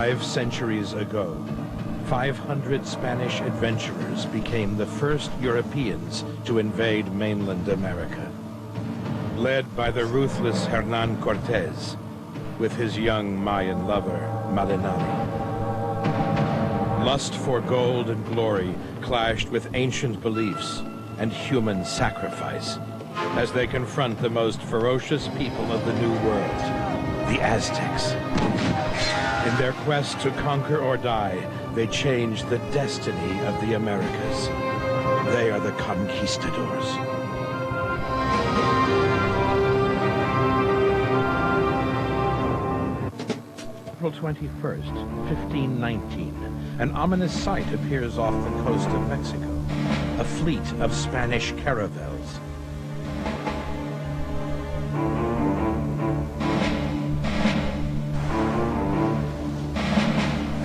5 centuries ago, 500 Spanish adventurers became the first Europeans to invade mainland America. Led by the ruthless Hernán Cortés, with his young Mayan lover, Malinali. Lust for gold and glory clashed with ancient beliefs and human sacrifice as they confront the most ferocious people of the New World, the Aztecs. In their quest to conquer or die, they changed the destiny of the Americas. They are the Konkvistadors. April 21st, 1519, an ominous sight appears off the coast of Mexico, a fleet of Spanish caravels.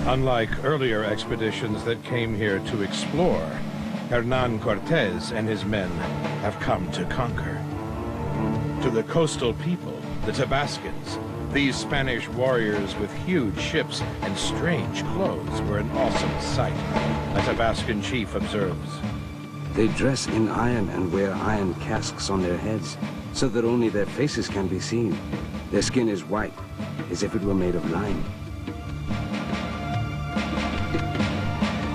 Unlike earlier expeditions that came here to explore, Hernán Cortés and his men have come to conquer. To the coastal people, the Tabascans, these Spanish warriors with huge ships and strange clothes were an awesome sight, a Tabascan chief observes. They dress in iron and wear iron casques on their heads, so that only their faces can be seen. Their skin is white, as if it were made of lime.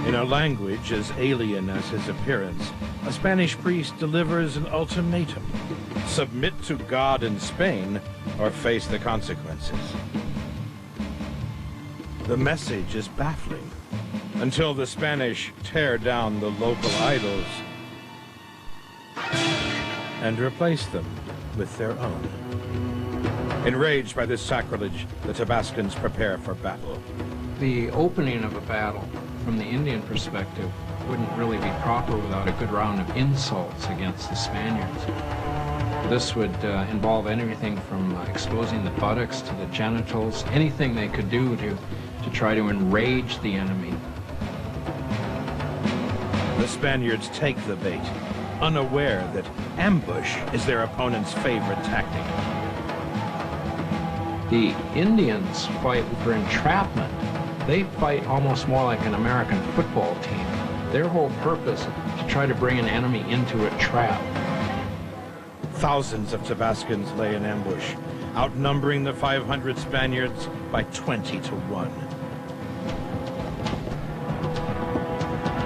In a language as alien as his appearance, a Spanish priest delivers an ultimatum: submit to God and Spain, or face the consequences. The message is baffling, until the Spanish tear down the local idols and replace them with their own. Enraged by this sacrilege, the Tabascans prepare for battle. The opening of a battle, from the Indian perspective, wouldn't really be proper without a good round of insults against the Spaniards. This would involve everything from exposing the buttocks to the genitals, anything they could do to try to enrage the enemy. The Spaniards take the bait, unaware that ambush is their opponent's favorite tactic. The Indians fight for entrapment. They fight almost more like an American football team. Their whole purpose is to try to bring an enemy into a trap. Thousands of Tabascans lay in ambush, outnumbering the 500 Spaniards by 20 to 1.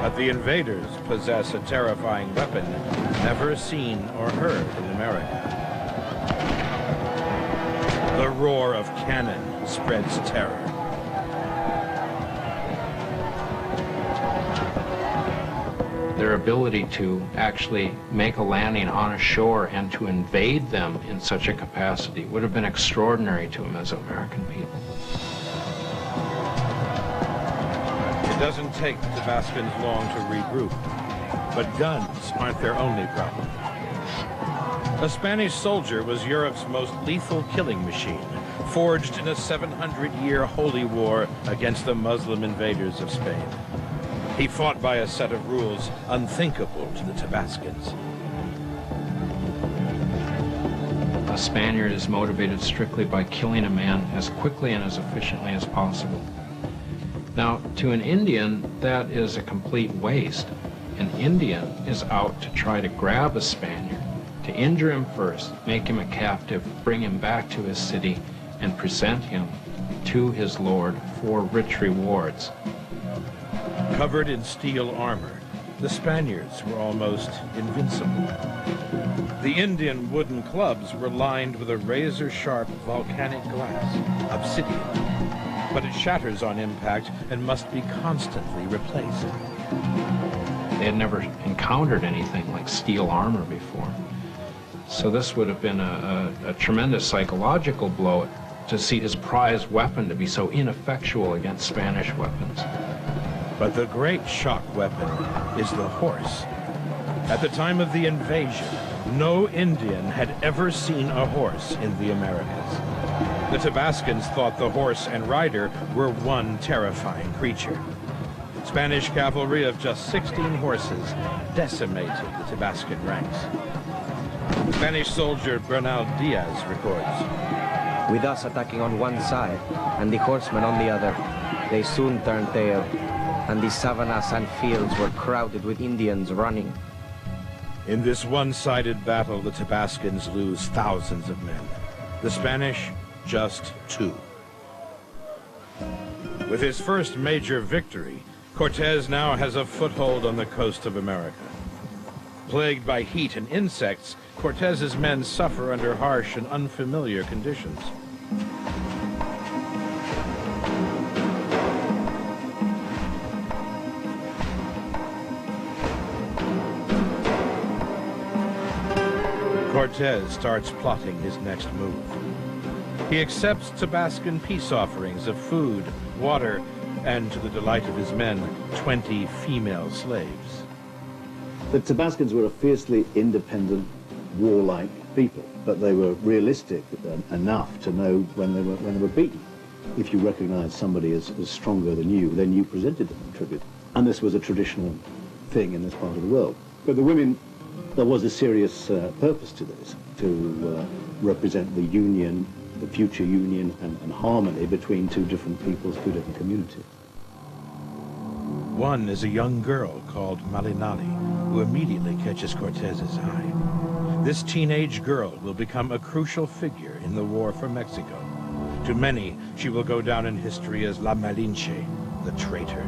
But the invaders possess a terrifying weapon never seen or heard in America. The roar of cannon spreads terror. Their ability to actually make a landing on a shore and to invade them in such a capacity would have been extraordinary to Mesoamerican people. It doesn't take the Tabascans long to regroup, but guns aren't their only problem. A Spanish soldier was Europe's most lethal killing machine, forged in a 700-year holy war against the Muslim invaders of Spain. He fought by a set of rules unthinkable to the Tabascans. A Spaniard is motivated strictly by killing a man as quickly and as efficiently as possible. Now, to an Indian, that is a complete waste. An Indian is out to try to grab a Spaniard, to injure him first, make him a captive, bring him back to his city, and present him to his lord for rich rewards. Covered in steel armor, the Spaniards were almost invincible. The Indian wooden clubs were lined with a razor-sharp volcanic glass, obsidian, but it shatters on impact and must be constantly replaced. They had never encountered anything like steel armor before. So this would have been a tremendous psychological blow to see his prized weapon to be so ineffectual against Spanish weapons. But the great shock weapon is the horse. At the time of the invasion, no Indian had ever seen a horse in the Americas. The Tabascans thought the horse and rider were one terrifying creature. Spanish cavalry of just 16 horses decimated the Tabascan ranks. Spanish soldier Bernal Diaz records, with us attacking on one side and the horsemen on the other. They soon turned tail, and the savannas and fields were crowded with Indians running. In this one-sided battle, the Tabascans lose thousands of men. The Spanish, just 2. With his first major victory, Cortés now has a foothold on the coast of America. Plagued by heat and insects, Cortés's men suffer under harsh and unfamiliar conditions. Cortés starts plotting his next move. He accepts Tabascan peace offerings of food, water, and, to the delight of his men, 20 female slaves. The Tabascans were a fiercely independent, warlike people, but they were realistic enough to know when they were beaten. If you recognized somebody as stronger than you, then you presented them in tribute. And this was a traditional thing in this part of the world. But the women, there was a serious purpose to this, to represent the union, the future union and harmony between two different peoples, two different communities. One is a young girl called Malinali, who immediately catches Cortés's eye. This teenage girl will become a crucial figure in the war for Mexico. To many, she will go down in history as La Malinche, the traitor.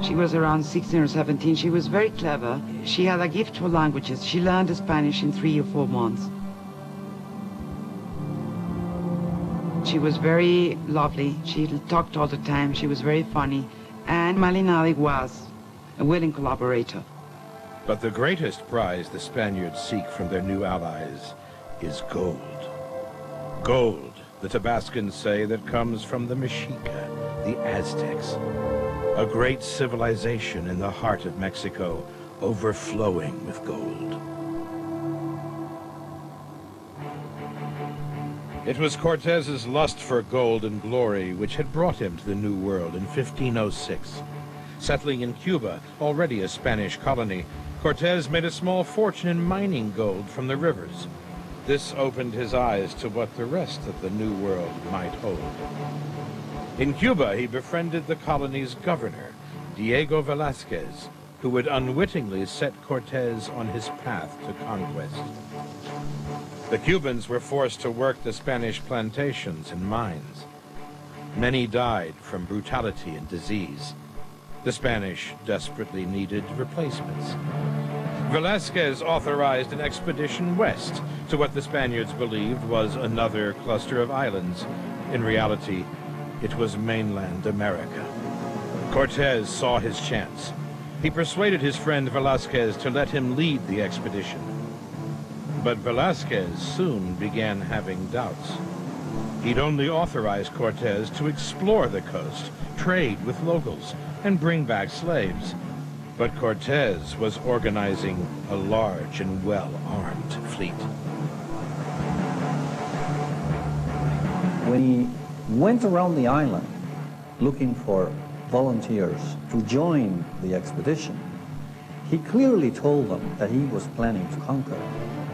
She was around 16 or 17. She was very clever. She had a gift for languages. She learned Spanish in 3 or 4 months. She was very lovely. She talked all the time. She was very funny. And Malinali was a willing collaborator. But the greatest prize the Spaniards seek from their new allies is gold. Gold, the Tabascans say, that comes from the Mexica, the Aztecs. A great civilization in the heart of Mexico, overflowing with gold. It was Cortés's lust for gold and glory which had brought him to the New World in 1506. Settling in Cuba, already a Spanish colony, Cortés made a small fortune in mining gold from the rivers. This opened his eyes to what the rest of the New World might hold. In Cuba, he befriended the colony's governor, Diego Velázquez, who would unwittingly set Cortés on his path to conquest. The Cubans were forced to work the Spanish plantations and mines. Many died from brutality and disease. The Spanish desperately needed replacements. Velázquez authorized an expedition west to what the Spaniards believed was another cluster of islands. In reality, it was mainland America. Cortés saw his chance. He persuaded his friend Velázquez to let him lead the expedition. But Velázquez soon began having doubts. He'd only authorized Cortés to explore the coast, trade with locals, and bring back slaves. But Cortés was organizing a large and well-armed fleet. When he went around the island looking for volunteers to join the expedition, he clearly told them that he was planning to conquer.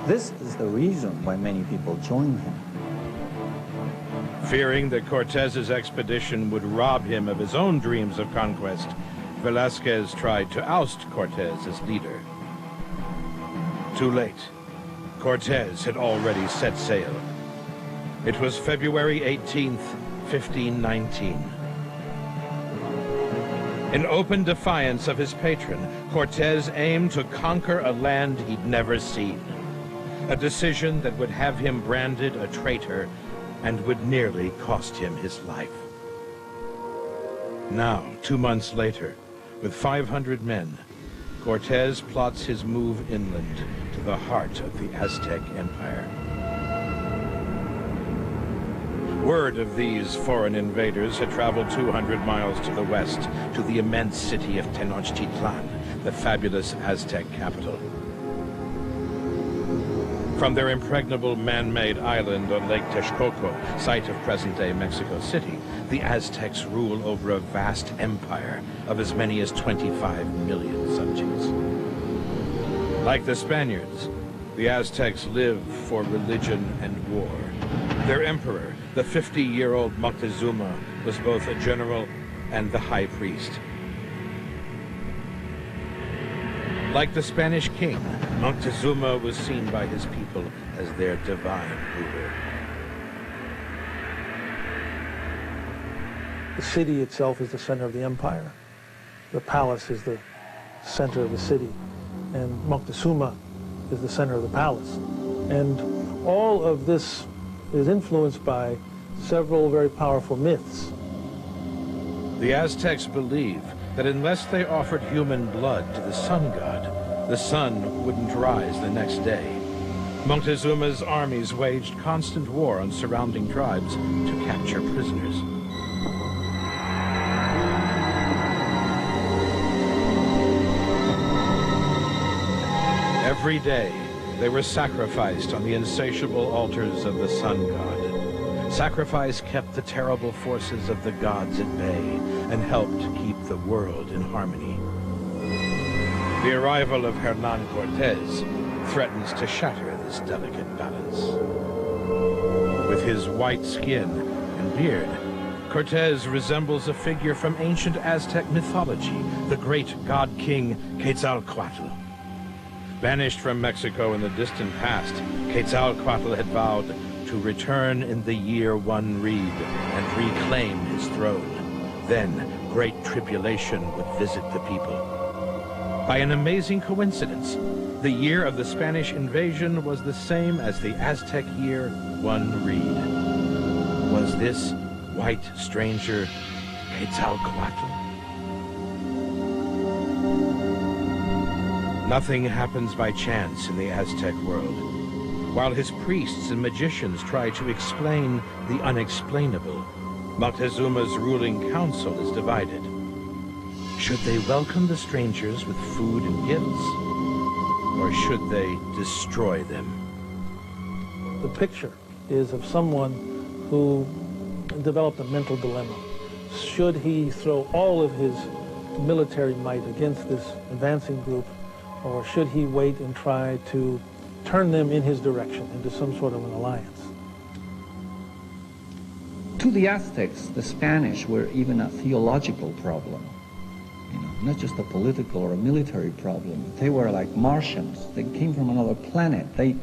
This is the reason why many people joined him. Fearing that Cortés's expedition would rob him of his own dreams of conquest, Velázquez tried to oust Cortés as leader. Too late. Cortés had already set sail. It was February 18th, 1519. In open defiance of his patron, Cortés aimed to conquer a land he'd never seen. A decision that would have him branded a traitor and would nearly cost him his life. Now, 2 months later, with 500 men, Cortés plots his move inland to the heart of the Aztec Empire. Word of these foreign invaders had traveled 200 miles to the west to the immense city of Tenochtitlan, the fabulous Aztec capital. From their impregnable man-made island on Lake Texcoco, site of present-day Mexico City, the Aztecs rule over a vast empire of as many as 25 million subjects. Like the Spaniards, the Aztecs live for religion and war. Their emperor, the 50-year-old Moctezuma, was both a general and the high priest. Like the Spanish king, Moctezuma was seen by his people as their divine ruler. The city itself is the center of the empire. The palace is the center of the city. And Moctezuma is the center of the palace. And all of this is influenced by several very powerful myths. The Aztecs believed that unless they offered human blood to the sun god, the sun wouldn't rise the next day. Moctezuma's armies waged constant war on surrounding tribes to capture prisoners. Every day, they were sacrificed on the insatiable altars of the sun god. Sacrifice kept the terrible forces of the gods at bay and helped keep the world in harmony. The arrival of Hernan Cortez threatens to shatter this delicate balance. With his white skin and beard, Cortez resembles a figure from ancient Aztec mythology, the great god-king Quetzalcoatl. Banished from Mexico in the distant past, Quetzalcoatl had vowed to return in the year 1 Reed and reclaim his throne. Then, great tribulation would visit the people. By an amazing coincidence, the year of the Spanish invasion was the same as the Aztec year 1 Reed. Was this white stranger Quetzalcoatl? Nothing happens by chance in the Aztec world. While his priests and magicians try to explain the unexplainable, Moctezuma's ruling council is divided. Should they welcome the strangers with food and gifts, or should they destroy them? The picture is of someone who developed a mental dilemma. Should he throw all of his military might against this advancing group, or should he wait and try to turn them in his direction into some sort of an alliance? To the Aztecs, the Spanish were even a theological problem. Not just a political or a military problem. They were like Martians. They came from another planet. They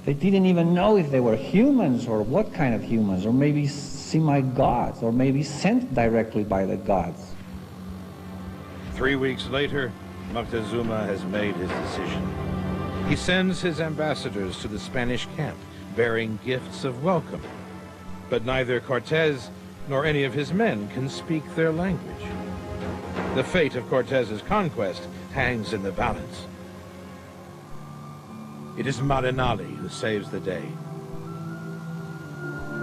didn't even know if they were humans or what kind of humans, or maybe semi-gods, or maybe sent directly by the gods. 3 weeks later, Moctezuma has made his decision. He sends his ambassadors to the Spanish camp, bearing gifts of welcome. But neither Cortez nor any of his men can speak their language. The fate of Cortez's conquest hangs in the balance. It is Marinali who saves the day.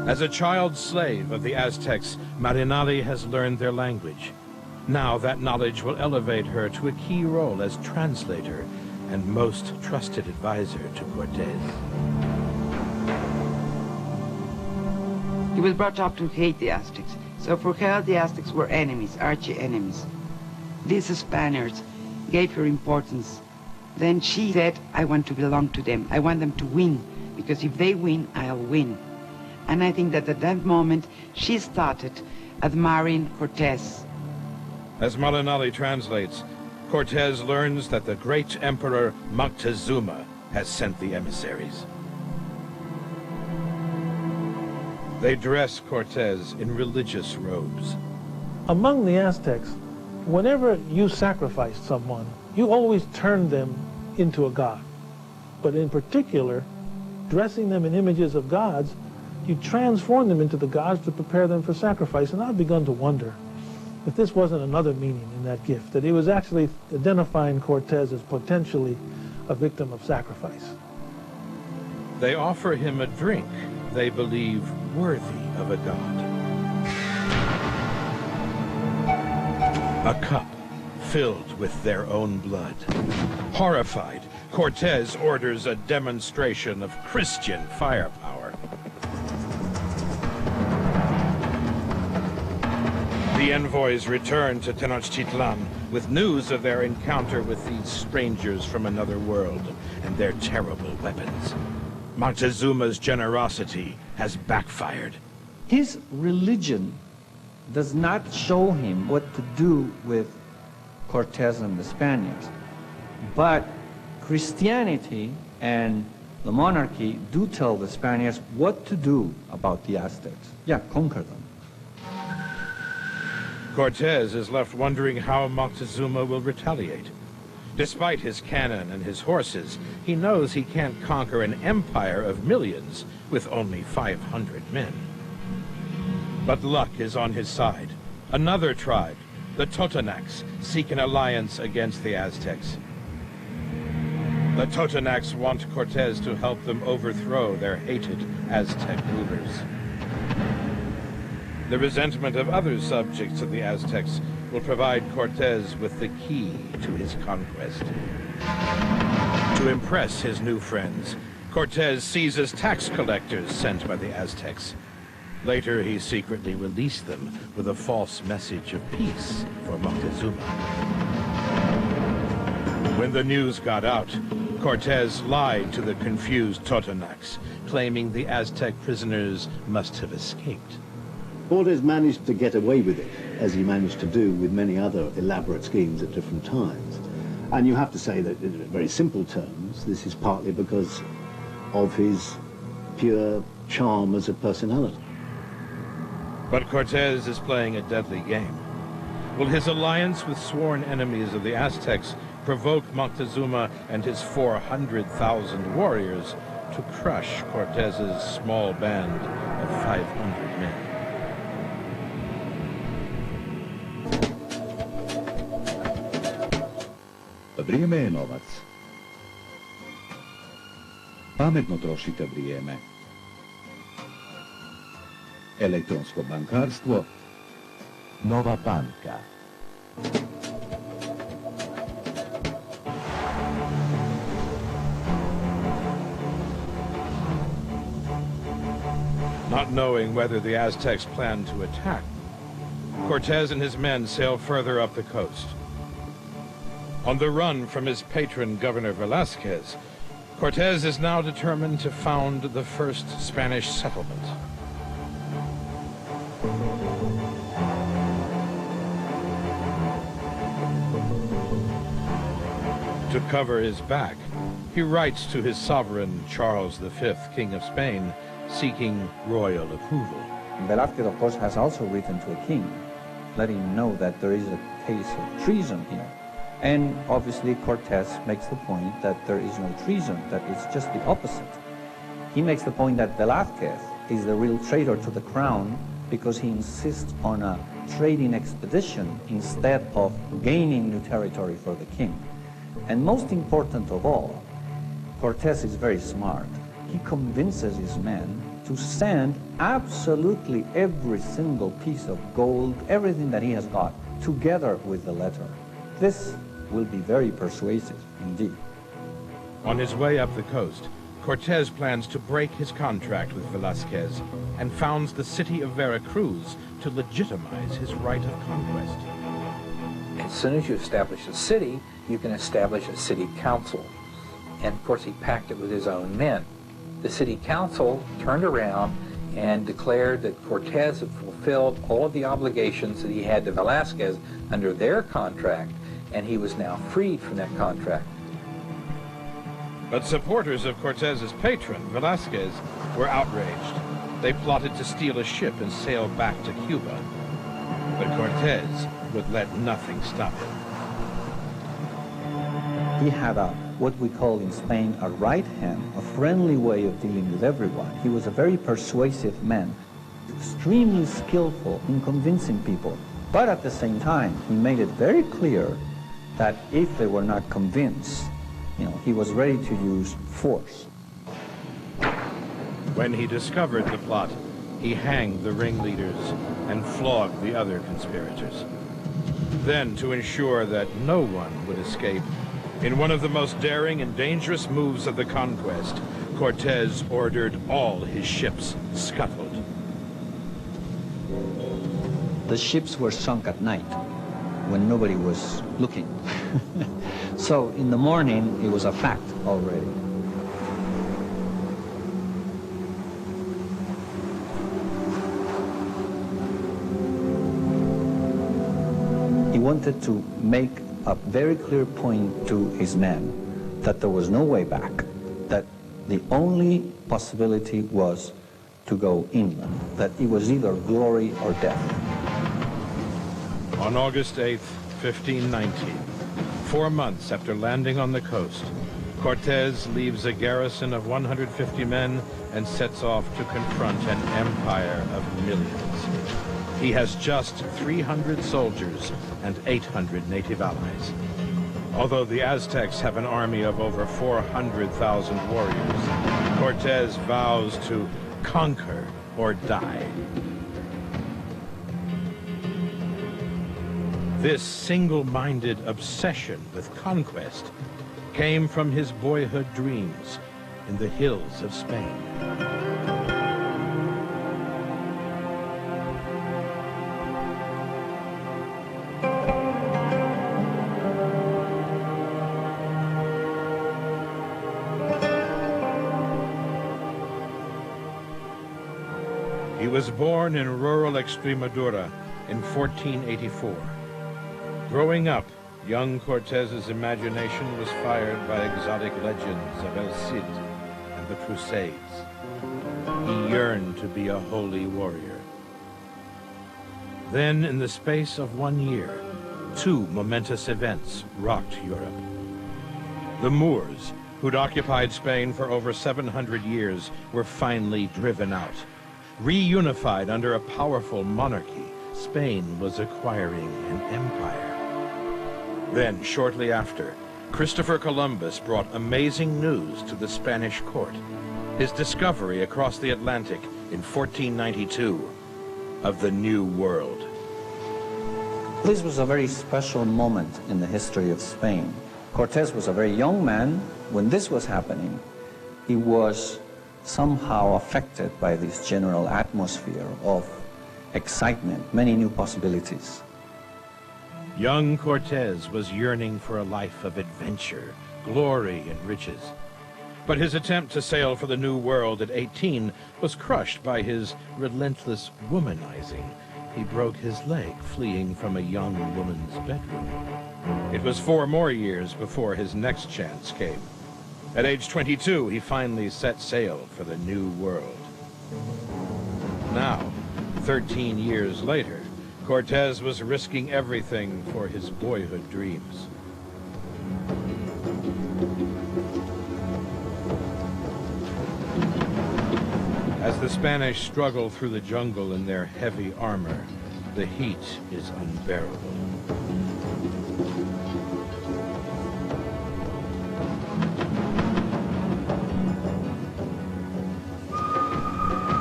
As a child slave of the Aztecs, Marinali has learned their language. Now that knowledge will elevate her to a key role as translator and most trusted advisor to Cortez. He was brought up to hate the Aztecs. So for her, the Aztecs were enemies, arch enemies. These Spaniards gave her importance. Then she said, I want to belong to them. I want them to win, because if they win, I'll win. And I think that at that moment, she started admiring Cortez. As Marinali translates, Cortez learns that the great Emperor Moctezuma has sent the emissaries. They dress Cortez in religious robes. Among the Aztecs, whenever you sacrificed someone, you always turned them into a god. But in particular, dressing them in images of gods, you transform them into the gods to prepare them for sacrifice. And I've begun to wonder if this wasn't another meaning in that gift, that it was actually identifying Cortez as potentially a victim of sacrifice. They offer him a drink they believe worthy of a god. A cup filled with their own blood. Horrified, Cortez orders a demonstration of Christian firepower. The envoys return to Tenochtitlan with news of their encounter with these strangers from another world and their terrible weapons. Montezuma's generosity has backfired. His religion does not show him what to do with Cortez and the Spaniards. But Christianity and the monarchy do tell the Spaniards what to do about the Aztecs. Yeah, conquer them. Cortez is left wondering how Moctezuma will retaliate. Despite his cannon and his horses, he knows he can't conquer an empire of millions with only 500 men. But luck is on his side. Another tribe, the Totonacs, seek an alliance against the Aztecs. The Totonacs want Cortez to help them overthrow their hated Aztec rulers. The resentment of other subjects of the Aztecs will provide Cortez with the key to his conquest. To impress his new friends, Cortez seizes tax collectors sent by the Aztecs. Later, he secretly released them with a false message of peace for Moctezuma. When the news got out, Cortez lied to the confused Totonacs, claiming the Aztec prisoners must have escaped. Cortez managed to get away with it, as he managed to do with many other elaborate schemes at different times. And you have to say that, in very simple terms, this is partly because of his pure charm as a personality. But Cortez is playing a deadly game. Will his alliance with sworn enemies of the Aztecs provoke Moctezuma and his 400,000 warriors to crush Cortez's small band of 500 men? Vrijeme je novac. Pametno trošite vrijeme. Elektronsko bankarstvo. Nova banka. Not knowing whether the Aztecs plan to attack, Cortez and his men sail further up the coast. On the run from his patron, Governor Velázquez, Cortez is now determined to found the first Spanish settlement. To cover his back, he writes to his sovereign, Charles V, King of Spain, seeking royal approval. Velázquez, of course, has also written to a king, letting him know that there is a case of treason here. And obviously Cortez makes the point that there is no treason, that it's just the opposite. He makes the point that Velázquez is the real traitor to the crown because he insists on a trading expedition instead of gaining new territory for the king. And most important of all, Cortez is very smart. He convinces his men to send absolutely every single piece of gold, everything that he has got, together with the letter. This will be very persuasive indeed. On his way up the coast, Cortez plans to break his contract with Velázquez and founds the city of Veracruz to legitimize his right of conquest. As soon as you establish a city, you can establish a city council. And of course he packed it with his own men. The city council turned around and declared that Cortez had fulfilled all of the obligations that he had to Velázquez under their contract, and he was now freed from that contract. But supporters of Cortez's patron, Velázquez, were outraged. They plotted to steal a ship and sail back to Cuba. But Cortez would let nothing stop him. He had what we call in Spain a right hand, a friendly way of dealing with everyone. He was a very persuasive man, extremely skillful in convincing people. But at the same time, he made it very clear that if they were not convinced, he was ready to use force. When he discovered the plot, he hanged the ringleaders and flogged the other conspirators. Then, to ensure that no one would escape, in one of the most daring and dangerous moves of the conquest, Cortez ordered all his ships scuttled. The ships were sunk at night when nobody was looking. So in the morning, it was a fact already. wanted to make a very clear point to his men that there was no way back, that the only possibility was to go inland, that it was either glory or death. On August 8th, 1519, 4 months after landing on the coast, Cortés leaves a garrison of 150 men and sets off to confront an empire of millions. He has just 300 soldiers and 800 native allies. Although the Aztecs have an army of over 400,000 warriors, Cortés vows to conquer or die. This single-minded obsession with conquest came from his boyhood dreams in the hills of Spain. He was born in rural Extremadura in 1484. Growing up, young Cortés's imagination was fired by exotic legends of El Cid and the Crusades. He yearned to be a holy warrior. Then, in the space of 1 year, 2 momentous events rocked Europe. The Moors, who'd occupied Spain for over 700 years, were finally driven out. Reunified under a powerful monarchy, Spain was acquiring an empire. Then, shortly after, Christopher Columbus brought amazing news to the Spanish court. His discovery across the Atlantic in 1492 of the New World. This was a very special moment in the history of Spain. Cortés was a very young man when this was happening. He was somehow affected by this general atmosphere of excitement, many new possibilities. Young Cortés was yearning for a life of adventure, glory, and riches. But his attempt to sail for the New World at 18 was crushed by his relentless womanizing. He broke his leg fleeing from a young woman's bedroom. It was 4 more years before his next chance came. At age 22, he finally set sail for the New World. Now, 13 years later, Cortés was risking everything for his boyhood dreams. As the Spanish struggle through the jungle in their heavy armor, the heat is unbearable.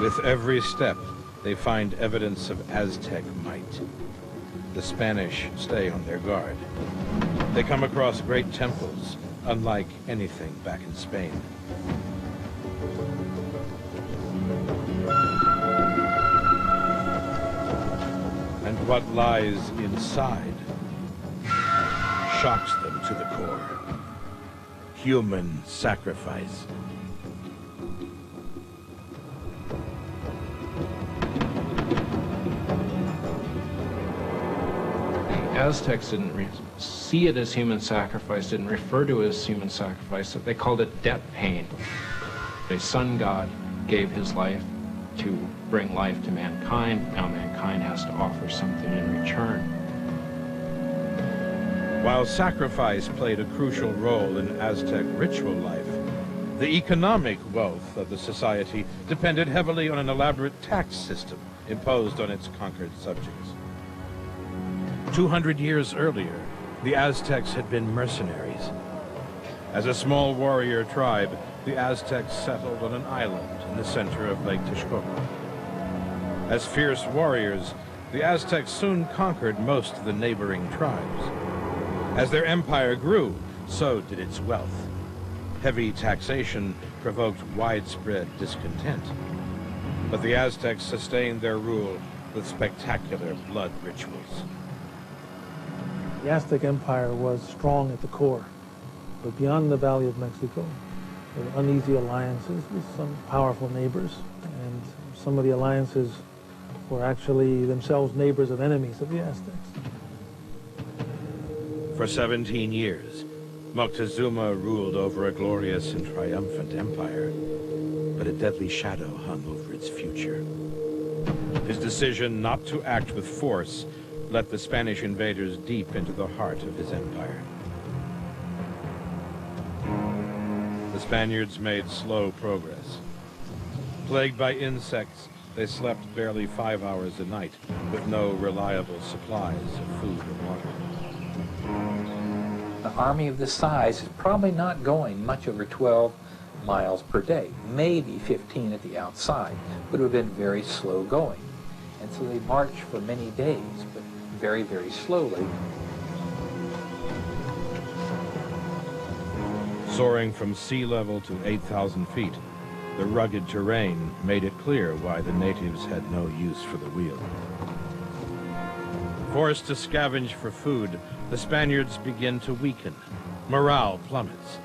With every step, they find evidence of Aztec might. The Spanish stay on their guard. They come across great temples, unlike anything back in Spain. And what lies inside shocks them to the core. Human sacrifice. Aztecs didn't see it as human sacrifice, didn't refer to it as human sacrifice. They called it debt paying. The sun god gave his life to bring life to mankind. Now mankind has to offer something in return. While sacrifice played a crucial role in Aztec ritual life, the economic wealth of the society depended heavily on an elaborate tax system imposed on its conquered subjects. 200 years earlier, the Aztecs had been mercenaries. As a small warrior tribe, the Aztecs settled on an island in the center of Lake Texcoco. As fierce warriors, the Aztecs soon conquered most of the neighboring tribes. As their empire grew, so did its wealth. Heavy taxation provoked widespread discontent. But the Aztecs sustained their rule with spectacular blood rituals. The Aztec Empire was strong at the core, but beyond the Valley of Mexico, there were uneasy alliances with some powerful neighbors, and some of the alliances were actually themselves neighbors of enemies of the Aztecs. For 17 years, Moctezuma ruled over a glorious and triumphant empire, but a deadly shadow hung over its future. His decision not to act with force let the Spanish invaders deep into the heart of his empire. The Spaniards made slow progress. Plagued by insects, they slept barely 5 hours a night, with no reliable supplies of food and water. An army of this size is probably not going much over 12 miles per day, maybe 15 at the outside, but it would have been very slow going. And so they marched for many days, but very, very slowly. Soaring from sea level to 8,000 feet, the rugged terrain made it clear why the natives had no use for the wheel. Forced to scavenge for food, the Spaniards begin to weaken. Morale plummets.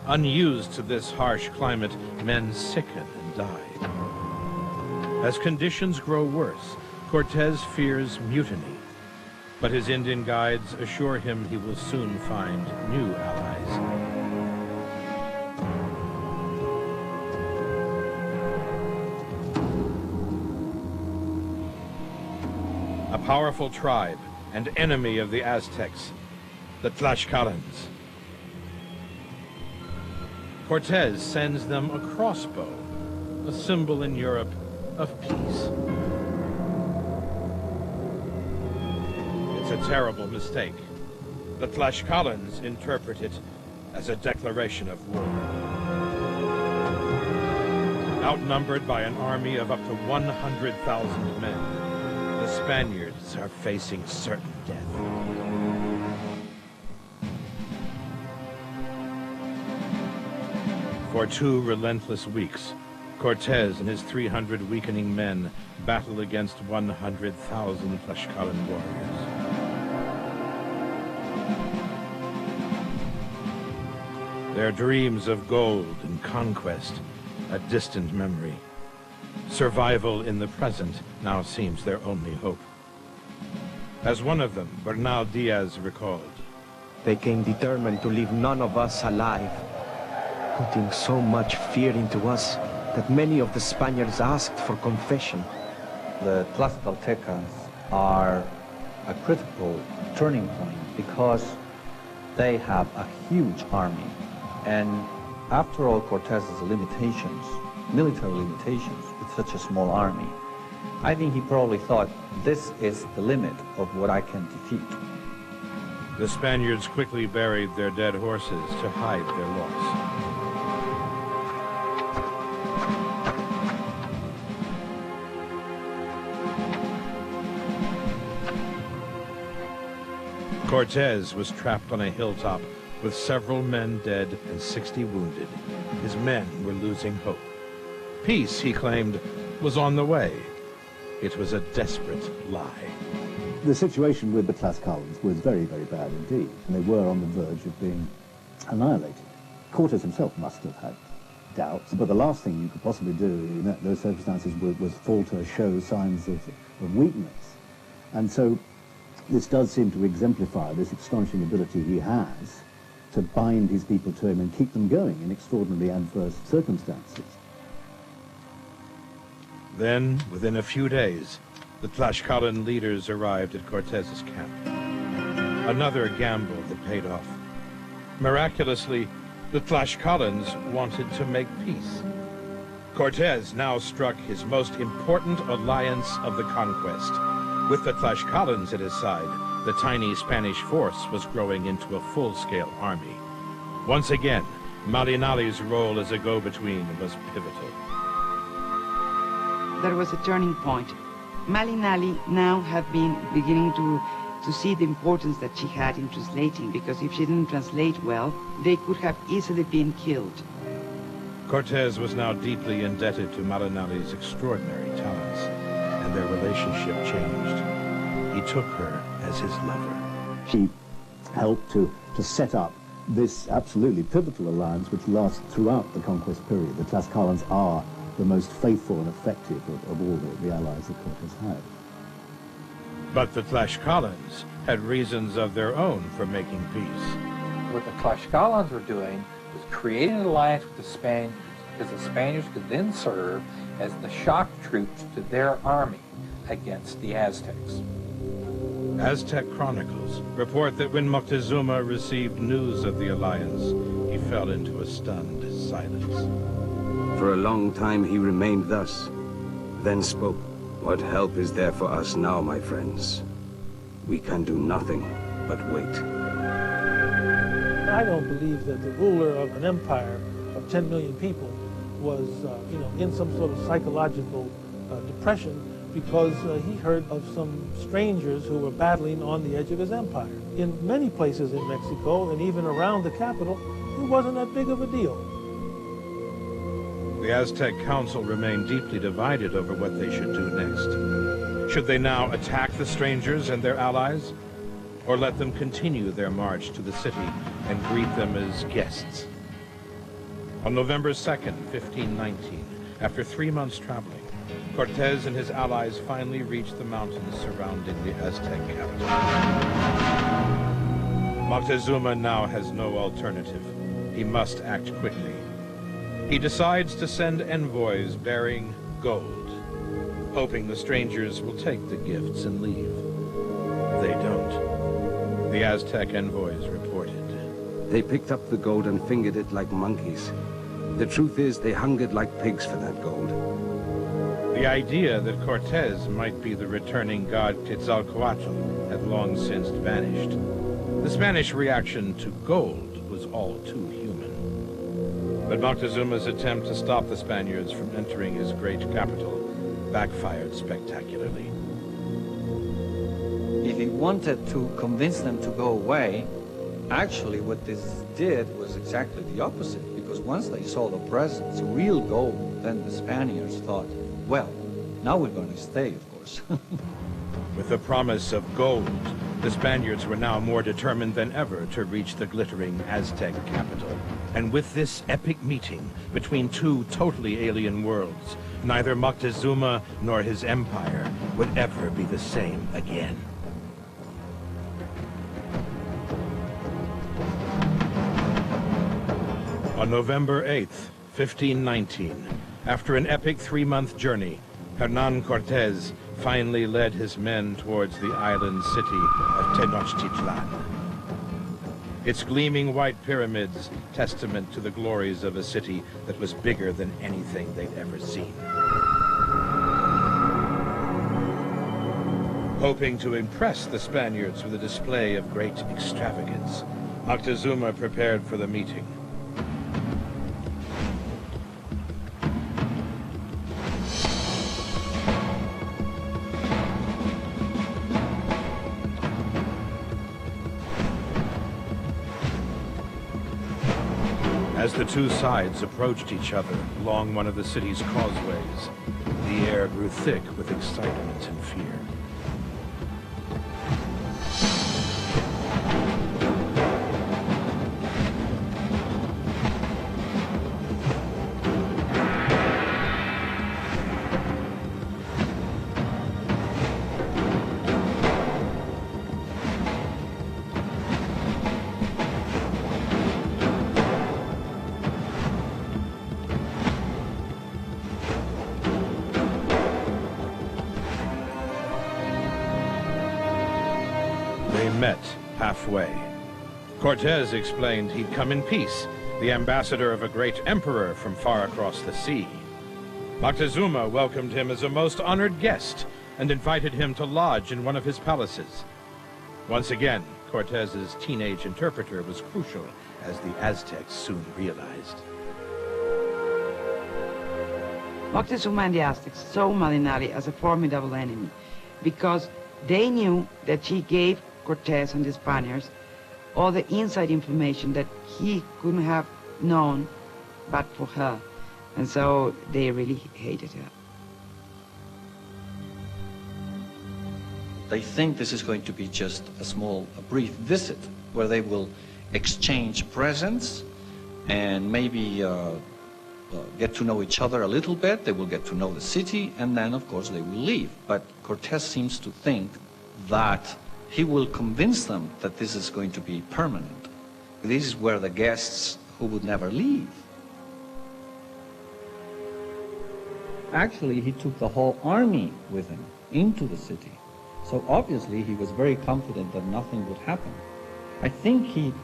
Unused to this harsh climate, men sicken and die. As conditions grow worse, Cortés fears mutiny, but his Indian guides assure him he will soon find new allies. A powerful tribe and enemy of the Aztecs, the Tlaxcalans. Cortés sends them a crossbow, a symbol in Europe of peace. It's a terrible mistake. The Tlaxcalans interpret it as a declaration of war. Outnumbered by an army of up to 100,000 men, the Spaniards are facing certain death. For 2 relentless weeks, Cortés and his 300 weakening men battle against 100,000 Tlaxcalan warriors. Their dreams of gold and conquest, a distant memory. Survival in the present now seems their only hope. As one of them, Bernal Diaz, recalled, They came determined to leave none of us alive, putting so much fear into us that many of the Spaniards asked for confession. The Tlaxcaltecas are a critical turning point because they have a huge army. And after all Cortés's limitations, military limitations with such a small army, I think he probably thought, this is the limit of what I can defeat. The Spaniards quickly buried their dead horses to hide their loss. Cortés was trapped on a hilltop with several men dead and 60 wounded. His men were losing hope. Peace, he claimed, was on the way. It was a desperate lie. The situation with the Tlaxcalans was very, very bad indeed, and they were on the verge of being annihilated. Cortés himself must have had doubts, but the last thing you could possibly do in those circumstances was falter, show signs of weakness. And so this does seem to exemplify this astonishing ability he has to bind his people to him and keep them going in extraordinarily adverse circumstances. Then, within a few days, the Tlaxcalan leaders arrived at Cortés's camp. Another gamble that paid off. Miraculously, the Tlaxcalans wanted to make peace. Cortés now struck his most important alliance of the conquest. With the Tlaxcalans at his side, the tiny Spanish force was growing into a full-scale army. Once again, Malinali's role as a go-between was pivotal. There was a turning point. Malinali now had been beginning to see the importance that she had in translating, because if she didn't translate well, they could have easily been killed. Cortés was now deeply indebted to Malinali's extraordinary talents, and their relationship changed. He took her as his lover. She helped to set up this absolutely pivotal alliance which lasts throughout the conquest period. The Tlaxcalans are the most faithful and effective of all the allies that Cortés had. But the Tlaxcalans had reasons of their own for making peace. What the Tlaxcalans were doing was creating an alliance with the Spaniards because the Spaniards could then serve as the shock troops to their army against the Aztecs. Aztec chronicles report that when Moctezuma received news of the alliance, he fell into a stunned silence. For a long time he remained thus, then spoke. What help is there for us now, my friends? We can do nothing but wait. I don't believe that the ruler of an empire of 10 million people was, in some sort of psychological depression because he heard of some strangers who were battling on the edge of his empire. In many places in Mexico, and even around the capital, it wasn't that big of a deal. The Aztec council remained deeply divided over what they should do next. Should they now attack the strangers and their allies, or let them continue their march to the city and greet them as guests? On November 2nd, 1519, after 3 months traveling, Cortés and his allies finally reached the mountains surrounding the Aztec capital. Moctezuma now has no alternative. He must act quickly. He decides to send envoys bearing gold, hoping the strangers will take the gifts and leave. They don't. The Aztec envoys reported. They picked up the gold and fingered it like monkeys. The truth is, they hungered like pigs for that gold. The idea that Cortés might be the returning god Quetzalcoatl had long since vanished. The Spanish reaction to gold was all too human. But Moctezuma's attempt to stop the Spaniards from entering his great capital backfired spectacularly. If he wanted to convince them to go away, actually what this did was exactly the opposite, because once they saw the presence, real gold, then the Spaniards thought, well, now we're going to stay, of course. With the promise of gold, the Spaniards were now more determined than ever to reach the glittering Aztec capital. And with this epic meeting between two totally alien worlds, neither Moctezuma nor his empire would ever be the same again. On November 8th, 1519, after an epic 3-month journey, Hernán Cortés finally led his men towards the island city of Tenochtitlan. Its gleaming white pyramids, testament to the glories of a city that was bigger than anything they'd ever seen. Hoping to impress the Spaniards with a display of great extravagance, Moctezuma prepared for the meeting. As the two sides approached each other along one of the city's causeways, the air grew thick with excitement and fear. They met halfway. Cortés explained he'd come in peace, the ambassador of a great emperor from far across the sea. Moctezuma welcomed him as a most honored guest and invited him to lodge in one of his palaces. Once again, Cortés's teenage interpreter was crucial, as the Aztecs soon realized. Moctezuma and the Aztecs saw Malinali as a formidable enemy because they knew that she gave Cortés and the Spaniards all the inside information that he couldn't have known but for her. And so they really hated her. They think this is going to be just a brief visit where they will exchange presents and maybe get to know each other a little bit. They will get to know the city, and then, of course, they will leave. But Cortés seems to think that he will convince them that this is going to be permanent. These were the guests who would never leave. Actually, he took the whole army with him into the city. So obviously, he was very confident that nothing would happen. I think he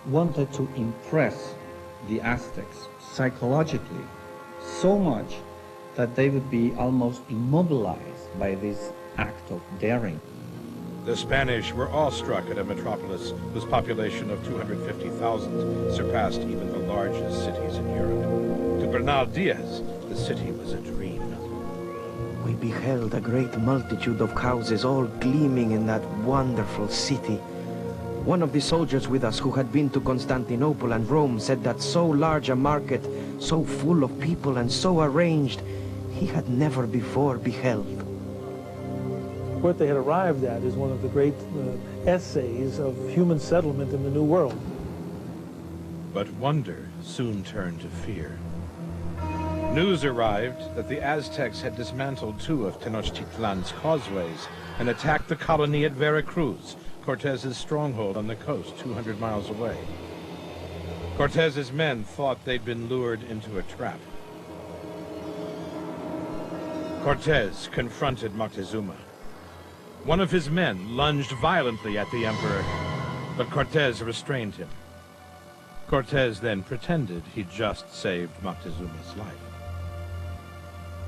wanted to impress the Aztecs psychologically so much that they would be almost immobilized by this act of daring. The Spanish were awestruck at a metropolis whose population of 250,000 surpassed even the largest cities in Europe. To Bernal Diaz, the city was a dream. We beheld a great multitude of houses all gleaming in that wonderful city. One of the soldiers with us who had been to Constantinople and Rome said that so large a market, so full of people and so arranged, he had never before beheld. What they had arrived at is one of the great essays of human settlement in the New World. But wonder soon turned to fear. News arrived that the Aztecs had dismantled 2 of Tenochtitlan's causeways and attacked the colony at Veracruz, Cortez's stronghold on the coast 200 miles away. Cortez's men thought they'd been lured into a trap. Cortez confronted Moctezuma. One of his men lunged violently at the emperor, but Cortez restrained him. Cortez then pretended he'd just saved Moctezuma's life.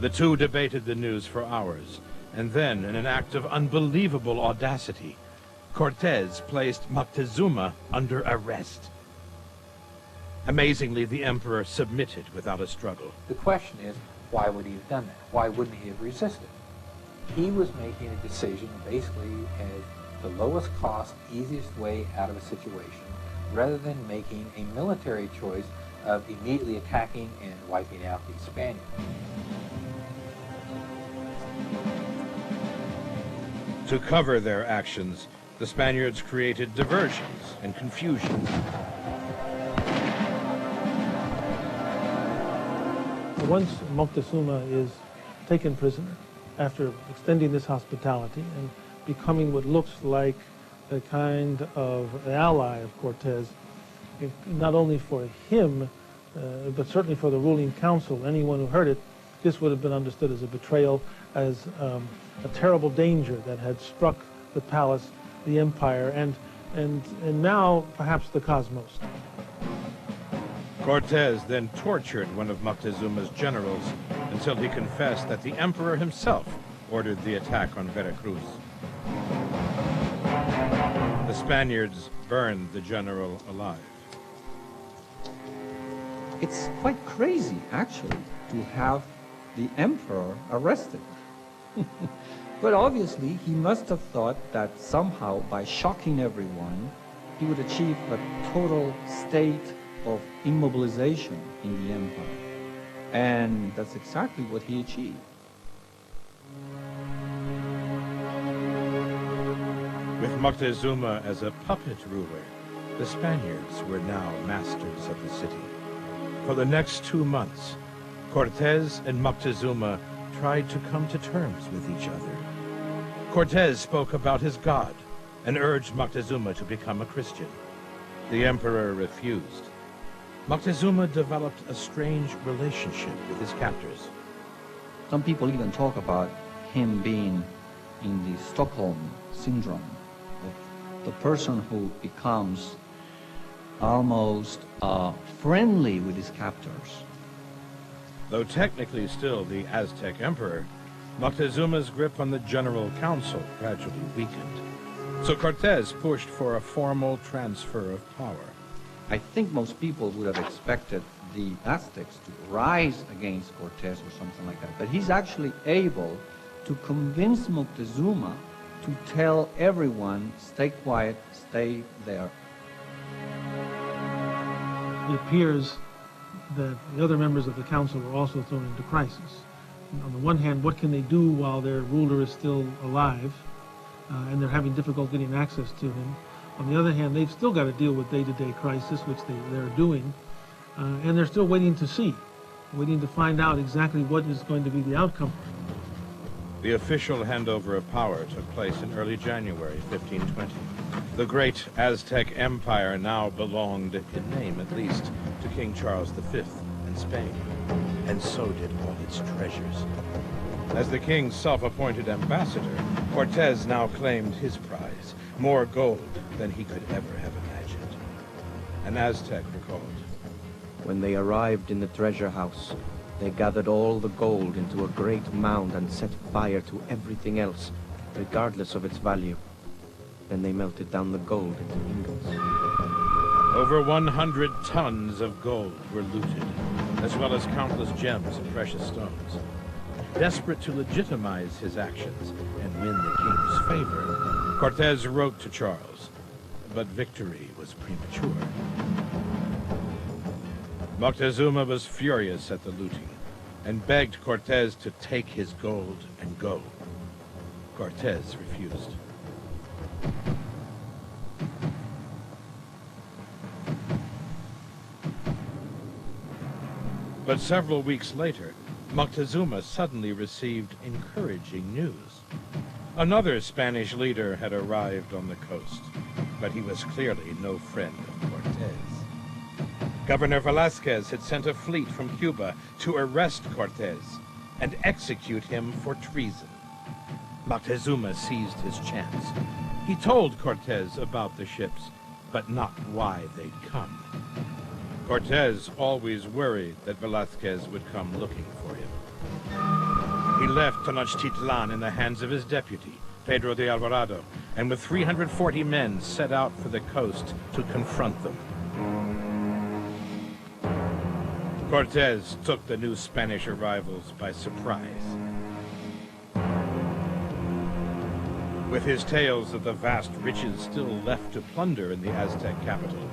The two debated the news for hours, and then, in an act of unbelievable audacity, Cortez placed Moctezuma under arrest. Amazingly, the emperor submitted without a struggle. The question is, why would he have done that? Why wouldn't he have resisted? He was making a decision basically as the lowest cost, easiest way out of a situation, rather than making a military choice of immediately attacking and wiping out the Spaniards. To cover their actions, the Spaniards created diversions and confusion. Once Moctezuma is taken prisoner, after extending this hospitality and becoming what looks like a kind of ally of Cortez, not only for him, but certainly for the ruling council, anyone who heard it, this would have been understood as a betrayal, as a terrible danger that had struck the palace, the empire, and now perhaps the cosmos. Cortez then tortured one of Moctezuma's generals until he confessed that the emperor himself ordered the attack on Veracruz. The Spaniards burned the general alive. It's quite crazy, actually, to have the emperor arrested. But obviously, he must have thought that somehow, by shocking everyone, he would achieve a total state of immobilization in the empire. And that's exactly what he achieved. With Moctezuma as a puppet ruler, the Spaniards were now masters of the city. For the next 2 months, Cortez and Moctezuma tried to come to terms with each other. Cortez spoke about his God and urged Moctezuma to become a Christian. The emperor refused. Moctezuma developed a strange relationship with his captors. Some people even talk about him being in the Stockholm syndrome, of the person who becomes almost friendly with his captors. Though technically still the Aztec emperor, Moctezuma's grip on the general council gradually weakened. So Cortez pushed for a formal transfer of power. I think most people would have expected the Aztecs to rise against Cortez or something like that. But he's actually able to convince Moctezuma to tell everyone, stay quiet, stay there. It appears that the other members of the council were also thrown into crisis. On the one hand, what can they do while their ruler is still alive, and they're having difficulty getting access to him? On the other hand, they've still got to deal with day-to-day crisis, which they're doing, and they're still waiting to see, waiting to find out exactly what is going to be the outcome. The official handover of power took place in early January 1520. The great Aztec Empire now belonged, in name at least, to King Charles V and Spain, and so did all its treasures. As the king's self-appointed ambassador, Cortez now claimed his prize, more gold than he could ever have imagined. An Aztec recalled. When they arrived in the treasure house, they gathered all the gold into a great mound and set fire to everything else, regardless of its value. Then they melted down the gold into ingots. Over 100 tons of gold were looted, as well as countless gems and precious stones. Desperate to legitimize his actions and win the king's favor, Cortez wrote to Charles, but victory was premature. Moctezuma was furious at the looting and begged Cortez to take his gold and go. Cortez refused. But several weeks later, Moctezuma suddenly received encouraging news. Another Spanish leader had arrived on the coast, but he was clearly no friend of Cortez. Governor Velázquez had sent a fleet from Cuba to arrest Cortez and execute him for treason. Moctezuma seized his chance. He told Cortez about the ships, but not why they'd come. Cortez always worried that Velázquez would come looking for him. He left Tenochtitlan in the hands of his deputy, Pedro de Alvarado, and with 340 men set out for the coast to confront them. Cortez took the new Spanish arrivals by surprise. With his tales of the vast riches still left to plunder in the Aztec capital,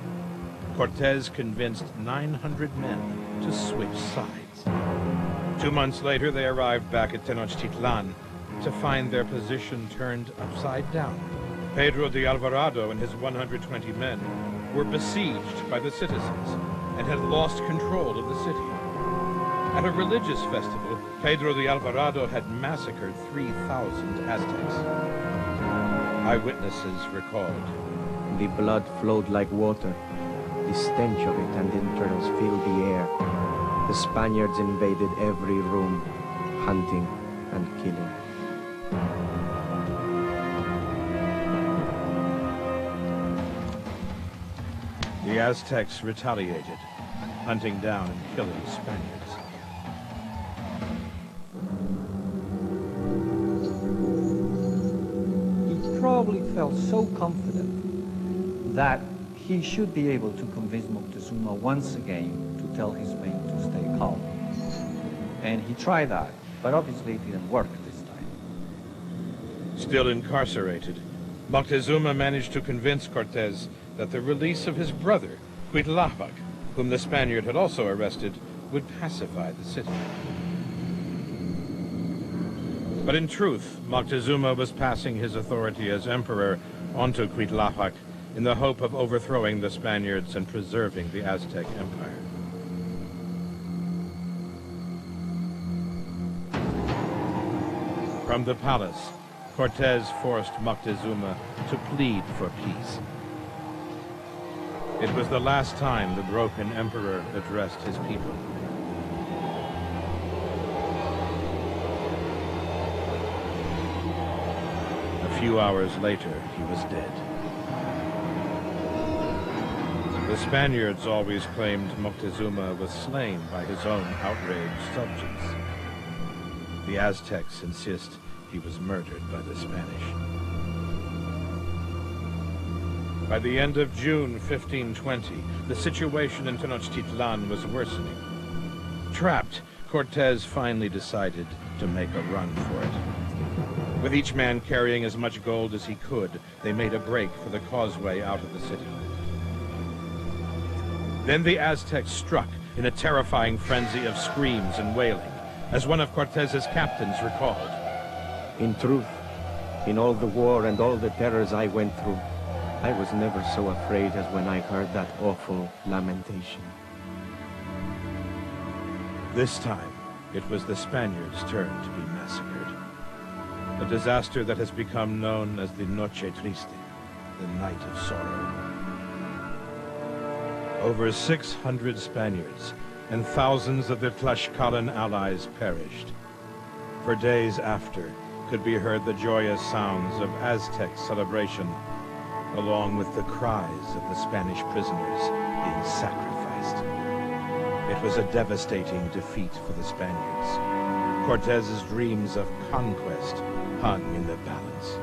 Cortez convinced 900 men to switch sides. 2 months later, they arrived back at Tenochtitlan to find their position turned upside down. Pedro de Alvarado and his 120 men were besieged by the citizens and had lost control of the city. At a religious festival, Pedro de Alvarado had massacred 3,000 Aztecs. Eyewitnesses recalled. The blood flowed like water. The stench of it and entrails filled the air. The Spaniards invaded every room, hunting and killing. The Aztecs retaliated, hunting down and killing Spaniards. He probably felt so confident that he should be able to convince Moctezuma once again to tell his men to stay calm. And he tried that, but obviously it didn't work this time. Still incarcerated, Moctezuma managed to convince Cortez that the release of his brother, Cuitláhuac, whom the Spaniard had also arrested, would pacify the city. But in truth, Moctezuma was passing his authority as emperor onto Cuitláhuac in the hope of overthrowing the Spaniards and preserving the Aztec Empire. From the palace, Cortez forced Moctezuma to plead for peace. It was the last time the broken emperor addressed his people. A few hours later, he was dead. The Spaniards always claimed Moctezuma was slain by his own outraged subjects. The Aztecs insist he was murdered by the Spanish. By the end of June 1520, the situation in Tenochtitlan was worsening. Trapped, Cortez finally decided to make a run for it. With each man carrying as much gold as he could, they made a break for the causeway out of the city. Then the Aztecs struck in a terrifying frenzy of screams and wailing, as one of Cortez's captains recalled. In truth, in all the war and all the terrors I went through, I was never so afraid as when I heard that awful lamentation. This time, it was the Spaniards' turn to be massacred. a disaster that has become known as the Noche Triste, the Night of Sorrow. Over 600 Spaniards and thousands of their Tlaxcalan allies perished. For days after could be heard the joyous sounds of Aztec celebration, along with the cries of the Spanish prisoners being sacrificed. It was a devastating defeat for the Spaniards. Cortez's dreams of conquest hung in the balance.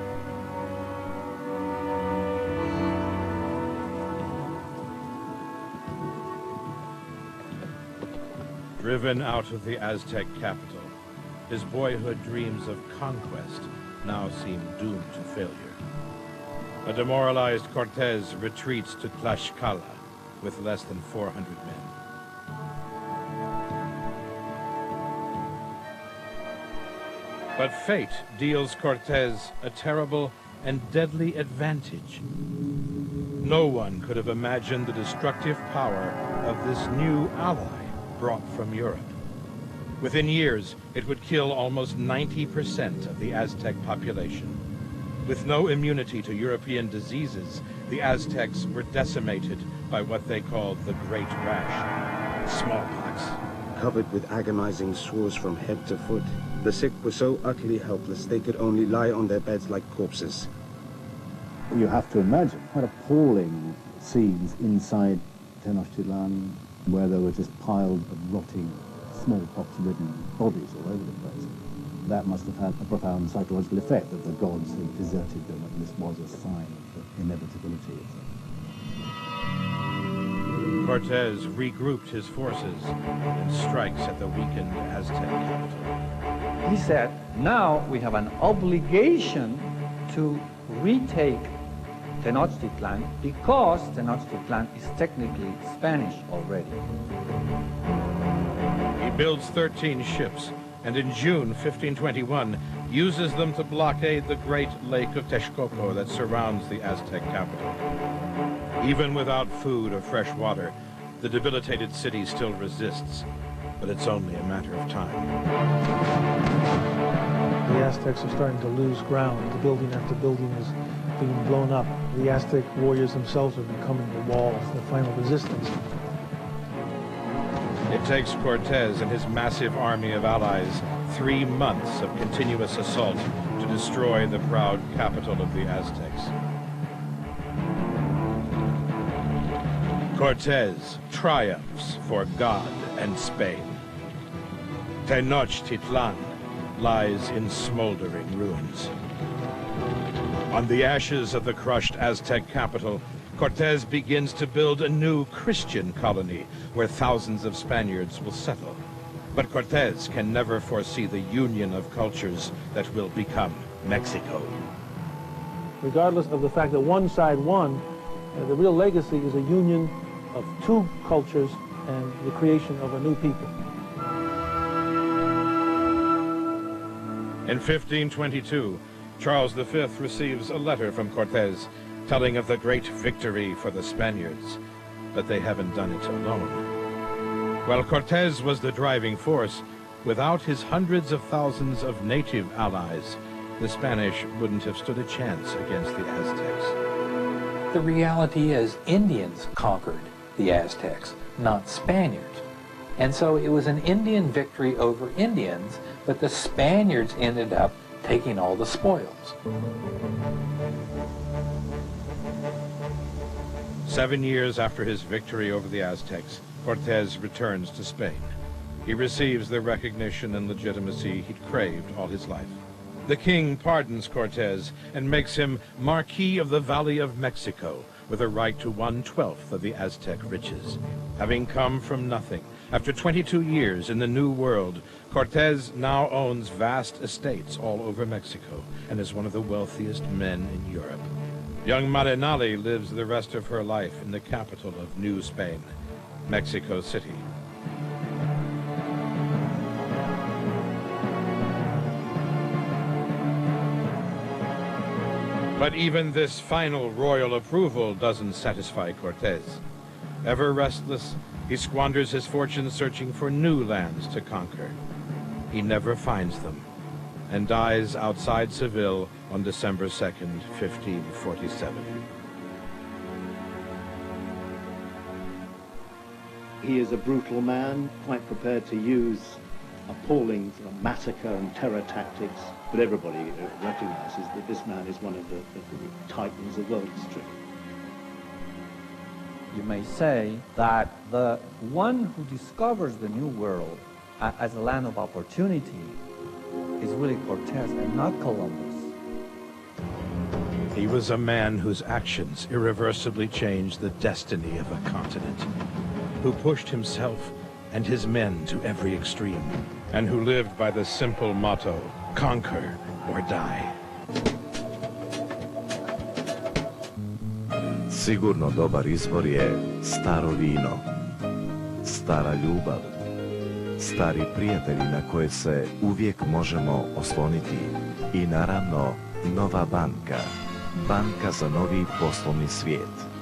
Driven out of the Aztec capital, his boyhood dreams of conquest now seem doomed to failure. A demoralized Cortez retreats to Tlaxcala with less than 400 men. But fate deals Cortez a terrible and deadly advantage. No one could have imagined the destructive power of this new ally brought from Europe. Within years, it would kill almost 90% of the Aztec population. With no immunity to European diseases, the Aztecs were decimated by what they called the Great Rash, smallpox. Covered with agonizing sores from head to foot, the sick were so utterly helpless they could only lie on their beds like corpses. You have to imagine quite appalling scenes inside Tenochtitlan, where there were just piles of rotting, smallpox-ridden bodies all over the place. That must have had a profound psychological effect, that the gods had deserted them, and this was a sign of the inevitability of them. Cortez regrouped his forces and strikes at the weakened Aztec capital. He said, now we have an obligation to retake Tenochtitlan because Tenochtitlan is technically Spanish already. He builds 13 ships, and in June 1521 uses them to blockade the great lake of Texcoco that surrounds the Aztec capital. Even without food or fresh water, the debilitated city still resists, but it's only a matter of time. The Aztecs are starting to lose ground. The building after building is being blown up. The Aztec warriors themselves are becoming the walls, the final resistance. It takes Cortez and his massive army of allies 3 months of continuous assault to destroy the proud capital of the Aztecs. Cortez triumphs for God and Spain. Tenochtitlan lies in smoldering ruins. On the ashes of the crushed Aztec capital, Cortez begins to build a new Christian colony where thousands of Spaniards will settle. But Cortez can never foresee the union of cultures that will become Mexico. Regardless of the fact that one side won, the real legacy is a union of two cultures and the creation of a new people. In 1522, Charles V receives a letter from Cortez telling of the great victory for the Spaniards, but they haven't done it alone. While Cortez was the driving force, without his hundreds of thousands of native allies, the Spanish wouldn't have stood a chance against the Aztecs. The reality is Indians conquered the Aztecs, not Spaniards. And so it was an Indian victory over Indians, but the Spaniards ended up taking all the spoils. 7 years after his victory over the Aztecs, Cortez returns to Spain. He receives the recognition and legitimacy he'd craved all his life. The king pardons Cortez and makes him Marquis of the Valley of Mexico, with a right to 1/12 of the Aztec riches. Having come from nothing, after 22 years in the New World, Cortez now owns vast estates all over Mexico and is one of the wealthiest men in Europe. Young Marinali lives the rest of her life in the capital of New Spain, Mexico City. But even this final royal approval doesn't satisfy Cortez. Ever restless, he squanders his fortune searching for new lands to conquer. He never finds them, and dies outside Seville on December 2nd, 1547. He is a brutal man, quite prepared to use appalling sort of massacre and terror tactics, but everybody recognizes that this man is one of the titans of world history. You may say that the one who discovers the New World as a land of opportunity is really Cortez and not Columbus. He was a man whose actions irreversibly changed the destiny of a continent, who pushed himself and his men to every extreme, and who lived by the simple motto, conquer or die. Sigurno dobar izbor je staro vino, stara ljubav, stari prijatelji na koje se uvijek možemo osloniti i naravno nova banka, banka za novi poslovni svijet.